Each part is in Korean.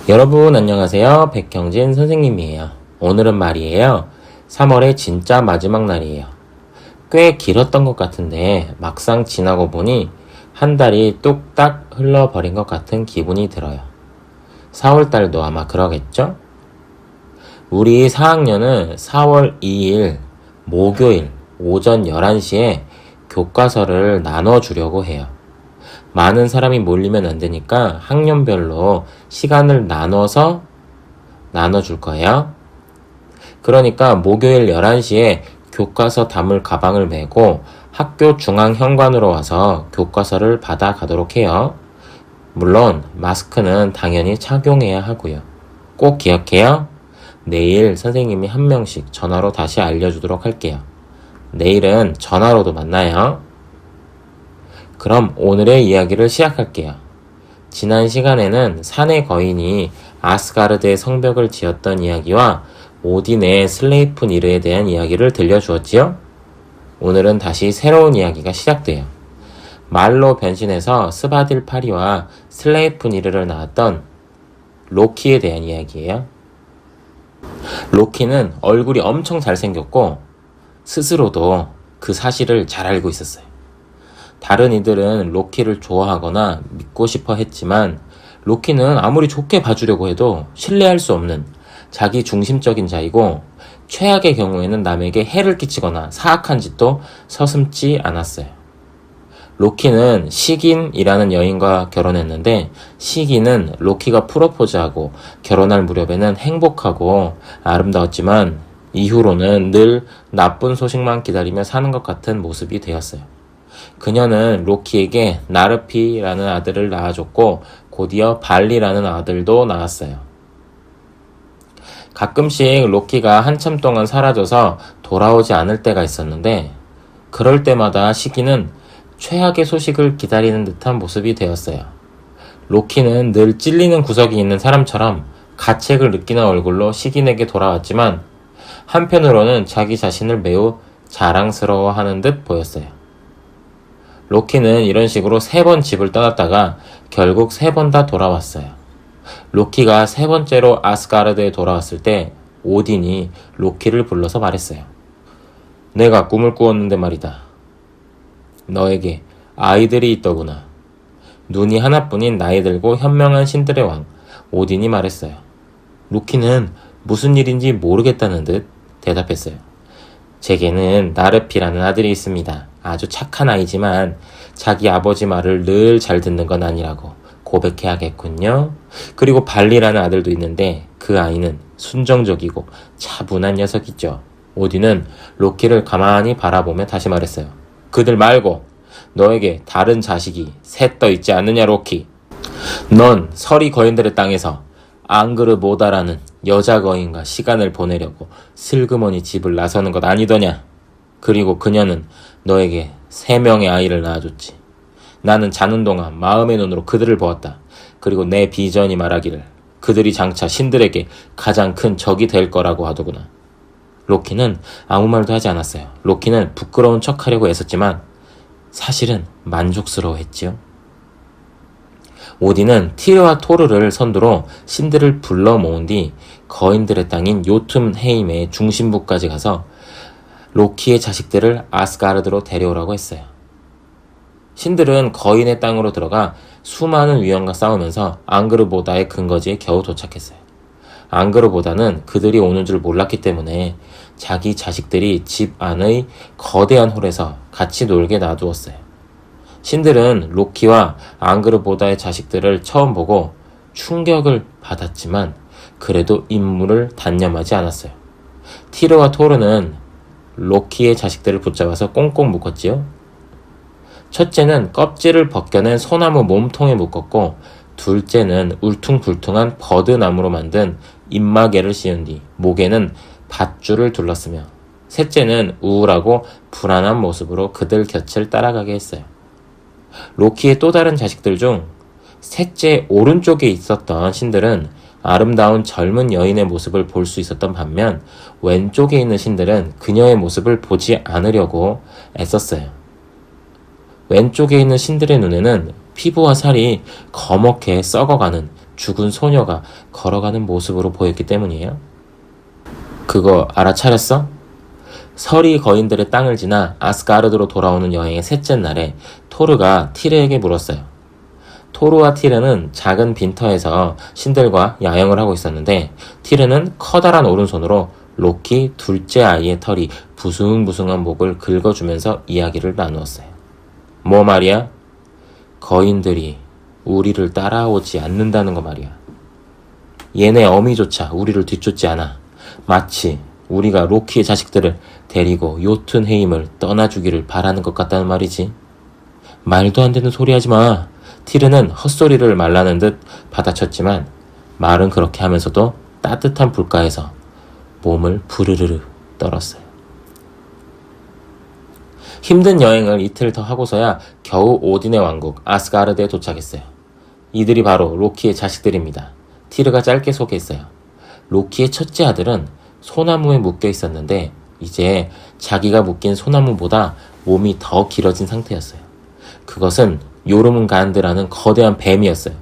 여러분 안녕하세요. 백경진 선생님이에요. 오늘은 말이에요. 3월의 진짜 마지막 날이에요. 꽤 길었던 것 같은데 막상 지나고 보니 한 달이 뚝딱 흘러버린 것 같은 기분이 들어요. 4월달도 아마 그러겠죠? 우리 4학년은 4월 2일 목요일 오전 11시에 교과서를 나눠주려고 해요. 많은 사람이 몰리면 안 되니까 학년별로 시간을 나눠줄 거예요. 그러니까 목요일 11시에 교과서 담을 가방을 메고 학교 중앙 현관으로 와서 교과서를 받아 가도록 해요. 물론 마스크는 당연히 착용해야 하고요. 꼭 기억해요. 내일 선생님이 한 명씩 전화로 다시 알려주도록 할게요. 내일은 전화로도 만나요. 그럼 오늘의 이야기를 시작할게요. 지난 시간에는 산의 거인이 아스가르드의 성벽을 지었던 이야기와 오딘의 슬레이프니르에 대한 이야기를 들려주었지요? 오늘은 다시 새로운 이야기가 시작돼요. 말로 변신해서 스바딜파리와 슬레이프니르를 낳았던 로키에 대한 이야기예요. 로키는 얼굴이 엄청 잘생겼고 스스로도 그 사실을 잘 알고 있었어요. 다른 이들은 로키를 좋아하거나 믿고 싶어 했지만 로키는 아무리 좋게 봐주려고 해도 신뢰할 수 없는 자기 중심적인 자이고 최악의 경우에는 남에게 해를 끼치거나 사악한 짓도 서슴지 않았어요. 로키는 시긴이라는 여인과 결혼했는데 시긴은 로키가 프로포즈하고 결혼할 무렵에는 행복하고 아름다웠지만 이후로는 늘 나쁜 소식만 기다리며 사는 것 같은 모습이 되었어요. 그녀는 로키에게 나르피라는 아들을 낳아줬고 곧이어 발리라는 아들도 낳았어요. 가끔씩 로키가 한참 동안 사라져서 돌아오지 않을 때가 있었는데 그럴 때마다 시기는 최악의 소식을 기다리는 듯한 모습이 되었어요. 로키는 늘 찔리는 구석이 있는 사람처럼 가책을 느끼는 얼굴로 시긴에게 돌아왔지만 한편으로는 자기 자신을 매우 자랑스러워하는 듯 보였어요. 로키는 이런 식으로 3번 집을 떠났다가 결국 3번 다 돌아왔어요. 로키가 3번째로 아스가르드에 돌아왔을 때 오딘이 로키를 불러서 말했어요. 내가 꿈을 꾸었는데 말이다. 너에게 아이들이 있더구나. 눈이 하나뿐인 나이 들고 현명한 신들의 왕 오딘이 말했어요. 로키는 무슨 일인지 모르겠다는 듯 대답했어요. 제게는 나르피라는 아들이 있습니다. 아주 착한 아이지만 자기 아버지 말을 늘 잘 듣는 건 아니라고 고백해야겠군요. 그리고 발리라는 아들도 있는데 그 아이는 순정적이고 차분한 녀석이죠. 오딘은 로키를 가만히 바라보며 다시 말했어요. 그들 말고 너에게 다른 자식이 셋 더 있지 않느냐 로키. 넌 서리 거인들의 땅에서 앙그르보다라는 여자 거인과 시간을 보내려고 슬그머니 집을 나서는 것 아니더냐. 그리고 그녀는 너에게 3명의 아이를 낳아줬지. 나는 자는 동안 마음의 눈으로 그들을 보았다. 그리고 내 비전이 말하기를 그들이 장차 신들에게 가장 큰 적이 될 거라고 하더구나. 로키는 아무 말도 하지 않았어요. 로키는 부끄러운 척하려고 애썼지만 사실은 만족스러워했지요. 오딘은 티르와 토르를 선두로 신들을 불러 모은 뒤 거인들의 땅인 요툼헤임의 중심부까지 가서 로키의 자식들을 아스가르드로 데려오라고 했어요. 신들은 거인의 땅으로 들어가 수많은 위험과 싸우면서 앙그르보다의 근거지에 겨우 도착했어요. 앙그르보다는 그들이 오는 줄 몰랐기 때문에 자기 자식들이 집 안의 거대한 홀에서 같이 놀게 놔두었어요. 신들은 로키와 앙그르보다의 자식들을 처음 보고 충격을 받았지만 그래도 임무를 단념하지 않았어요. 티르와 토르는 로키의 자식들을 붙잡아서 꽁꽁 묶었지요. 첫째는 껍질을 벗겨낸 소나무 몸통에 묶었고 둘째는 울퉁불퉁한 버드나무로 만든 입마개를 씌운 뒤 목에는 밧줄을 둘렀으며 셋째는 우울하고 불안한 모습으로 그들 곁을 따라가게 했어요. 로키의 또 다른 자식들 중 셋째 오른쪽에 있었던 신들은 아름다운 젊은 여인의 모습을 볼 수 있었던 반면 왼쪽에 있는 신들은 그녀의 모습을 보지 않으려고 애썼어요. 왼쪽에 있는 신들의 눈에는 피부와 살이 거먹게 썩어가는 죽은 소녀가 걸어가는 모습으로 보였기 때문이에요. 그거 알아차렸어? 서리 거인들의 땅을 지나 아스가르드로 돌아오는 여행의 셋째 날에 토르가 티르에게 물었어요. 토르와 티르는 작은 빈터에서 신들과 야영을 하고 있었는데 티르는 커다란 오른손으로 로키 둘째 아이의 털이 부숭부숭한 목을 긁어주면서 이야기를 나누었어요. 뭐 말이야? 거인들이 우리를 따라오지 않는다는 거 말이야. 얘네 어미조차 우리를 뒤쫓지 않아. 마치 우리가 로키의 자식들을 데리고 요툰헤임을 떠나주기를 바라는 것 같다는 말이지. 말도 안 되는 소리 하지 마. 티르는 헛소리를 말라는 듯 받아쳤지만 말은 그렇게 하면서도 따뜻한 불가에서 몸을 부르르르 떨었어요. 힘든 여행을 이틀 더 하고서야 겨우 오딘의 왕국 아스가르드에 도착했어요. 이들이 바로 로키의 자식들입니다. 티르가 짧게 소개했어요. 로키의 첫째 아들은 소나무에 묶여 있었는데 이제 자기가 묶인 소나무보다 몸이 더 길어진 상태였어요. 그것은 요르문간드라는 거대한 뱀이었어요.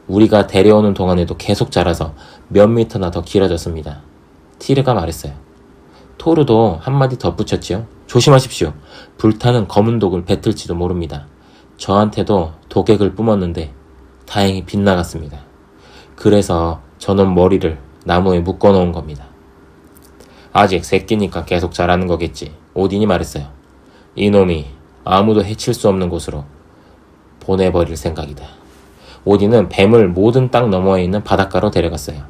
우리가 데려오는 동안에도 계속 자라서 몇 미터나 더 길어졌습니다. 티르가 말했어요. 토르도 한마디 덧붙였지요. 조심하십시오. 불타는 검은 독을 뱉을지도 모릅니다. 저한테도 독액을 뿜었는데 다행히 빗나갔습니다. 그래서 저는 머리를 나무에 묶어놓은 겁니다. 아직 새끼니까 계속 자라는 거겠지. 오딘이 말했어요. 이놈이 아무도 해칠 수 없는 곳으로 보내버릴 생각이다. 오딘은 뱀을 모든 땅 너머에 있는 바닷가로 데려갔어요.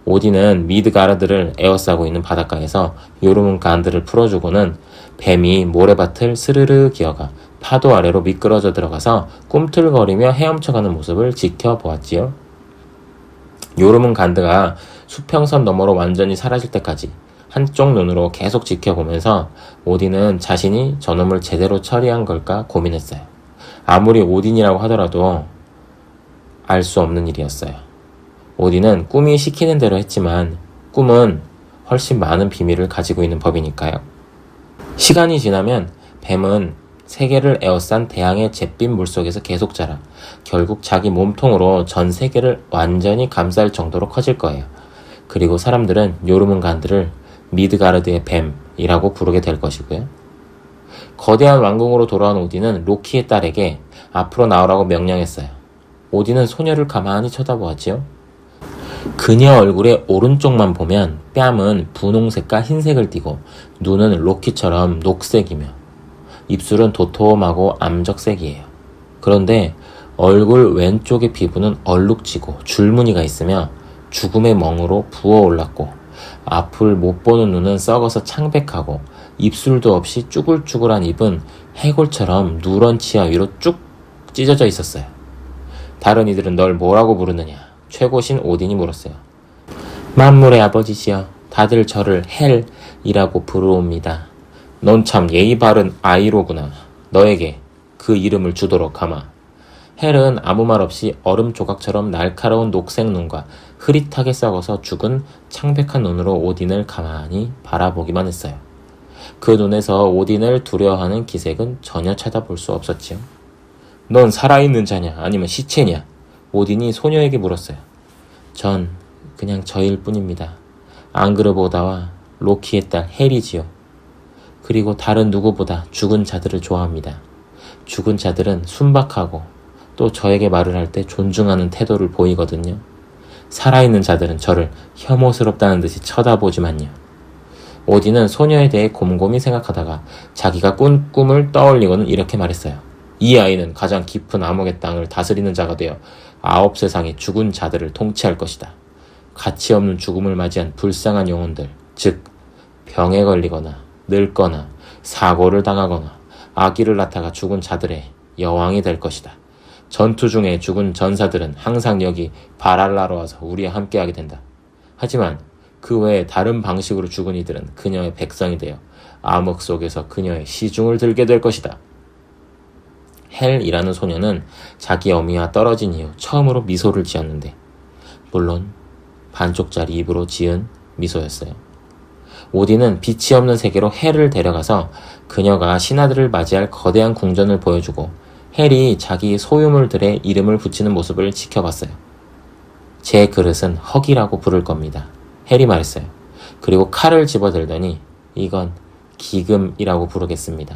오딘은 미드가르드를 에워싸고 있는 바닷가에서 요르문간드를 풀어주고는 뱀이 모래밭을 스르르 기어가 파도 아래로 미끄러져 들어가서 꿈틀거리며 헤엄쳐가는 모습을 지켜보았지요. 요르문간드가 수평선 너머로 완전히 사라질 때까지 한쪽 눈으로 계속 지켜보면서 오딘은 자신이 저놈을 제대로 처리한 걸까 고민했어요. 아무리 오딘이라고 하더라도 알 수 없는 일이었어요. 오딘은 꿈이 시키는 대로 했지만 꿈은 훨씬 많은 비밀을 가지고 있는 법이니까요. 시간이 지나면 뱀은 세계를 에워싼 대양의 잿빛 물속에서 계속 자라 결국 자기 몸통으로 전 세계를 완전히 감쌀 정도로 커질 거예요. 그리고 사람들은 요르문간드를 미드가르드의 뱀이라고 부르게 될 것이고요. 거대한 왕궁으로 돌아온 오딘은 로키의 딸에게 앞으로 나오라고 명령했어요. 오딘은 소녀를 가만히 쳐다보았지요. 그녀 얼굴의 오른쪽만 보면 뺨은 분홍색과 흰색을 띠고 눈은 로키처럼 녹색이며 입술은 도톰하고 암적색이에요. 그런데 얼굴 왼쪽의 피부는 얼룩지고 줄무늬가 있으며 죽음의 멍으로 부어올랐고 앞을 못 보는 눈은 썩어서 창백하고 입술도 없이 쭈글쭈글한 입은 해골처럼 누런 치아 위로 쭉 찢어져 있었어요. 다른 이들은 널 뭐라고 부르느냐? 최고신 오딘이 물었어요. 만물의 아버지시여, 다들 저를 헬이라고 부르옵니다. 넌 참 예의 바른 아이로구나. 너에게 그 이름을 주도록 하마. 헬은 아무 말 없이 얼음 조각처럼 날카로운 녹색 눈과 흐릿하게 썩어서 죽은 창백한 눈으로 오딘을 가만히 바라보기만 했어요. 그 눈에서 오딘을 두려워하는 기색은 전혀 찾아볼 수 없었지요. 넌 살아있는 자냐 아니면 시체냐? 오딘이 소녀에게 물었어요. 전 그냥 저일 뿐입니다. 앙그르보다와 로키의 딸 헬이지요. 그리고 다른 누구보다 죽은 자들을 좋아합니다. 죽은 자들은 순박하고 또 저에게 말을 할 때 존중하는 태도를 보이거든요. 살아있는 자들은 저를 혐오스럽다는 듯이 쳐다보지만요. 오딘은 소녀에 대해 곰곰이 생각하다가 자기가 꾼 꿈을 떠올리고는 이렇게 말했어요. 이 아이는 가장 깊은 암흑의 땅을 다스리는 자가 되어 9세상의 죽은 자들을 통치할 것이다. 가치 없는 죽음을 맞이한 불쌍한 영혼들, 즉 병에 걸리거나 늙거나 사고를 당하거나 아기를 낳다가 죽은 자들의 여왕이 될 것이다. 전투 중에 죽은 전사들은 항상 여기 바랄라로 와서 우리와 함께하게 된다. 하지만 그 외에 다른 방식으로 죽은 이들은 그녀의 백성이 되어 암흑 속에서 그녀의 시중을 들게 될 것이다. 헬이라는 소녀는 자기 어미와 떨어진 이후 처음으로 미소를 지었는데 물론 반쪽짜리 입으로 지은 미소였어요. 오딘은 빛이 없는 세계로 헬을 데려가서 그녀가 신하들을 맞이할 거대한 궁전을 보여주고 헬이 자기 소유물들의 이름을 붙이는 모습을 지켜봤어요. 제 그릇은 헉이라고 부를 겁니다. 해리 말했어요. 그리고 칼을 집어들더니 이건 기금이라고 부르겠습니다.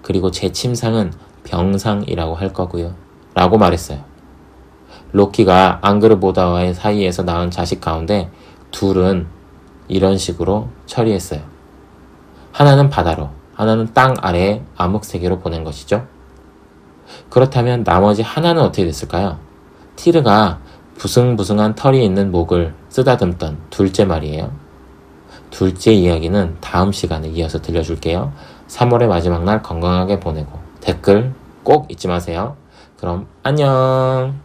그리고 제 침상은 병상이라고 할 거고요. 라고 말했어요. 로키가 앙그르보다와의 사이에서 낳은 자식 가운데 둘은 이런 식으로 처리했어요. 하나는 바다로, 하나는 땅 아래의 암흑세계로 보낸 것이죠. 그렇다면 나머지 하나는 어떻게 됐을까요? 티르가 부승부승한 털이 있는 목을 쓰다듬던 둘째 말이에요. 둘째 이야기는 다음 시간에 이어서 들려줄게요. 3월의 마지막 날 건강하게 보내고 댓글 꼭 잊지 마세요. 그럼 안녕.